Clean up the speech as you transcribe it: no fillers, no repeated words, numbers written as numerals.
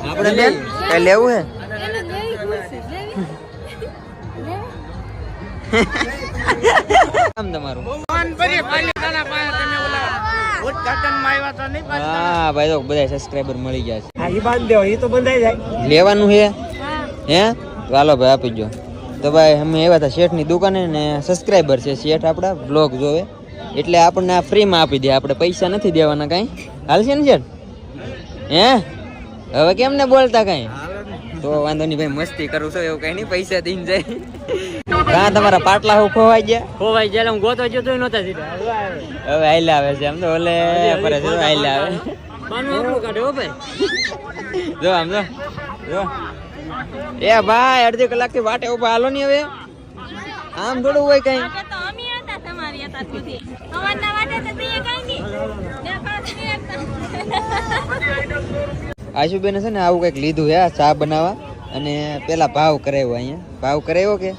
આપણે બેન કઈ લેવું હે કામ તમારું હા ભાઈ તો બધા સબસ્ક્રાઇબર મળી ગયા છે હા ઈ બાંધ દેવો ઈ તો બંધાઈ જાય લેવાનું છે હે ચાલો ભાઈ આપી દો તો ભાઈ અમે એવા હતા શેઠની દુકાને ને સબસ્ક્રાઇબર છે શેઠ આપડા બ્લોગ જોવે એટલે આપણને આ ફ્રીમાં આપી દે આપણે પૈસા નથી દેવાના કાંઈ હાલશે ને શેઠ હે હવે કેમ ને બોલતા કાંઈ તો વાંધો નહીં ભાઈ મસ્તી કરું છું એવું કઈ નહીં પૈસા દઈને જાય કાં તમારા પાટલા હું ખોવાઈ ગયા હું ગોતો જતો નહોતા સીધા હવે આઈલા આવે છે આમ તો ઓલે પર છે આઈલા આવે બાનું આપણું કાઢે હો ભાઈ જો આમ જો એ ભાઈ અડધી કલાક થી વાટે ઉભા હાલો નહીં હવે આમ થોડું હોય કઈ આશુબેન છે ને આવું કઈક લીધું હે ચા બનાવવા અને પેલા ભાવ કરાવ્યો અહીંયા ભાવ કરાવ્યો કે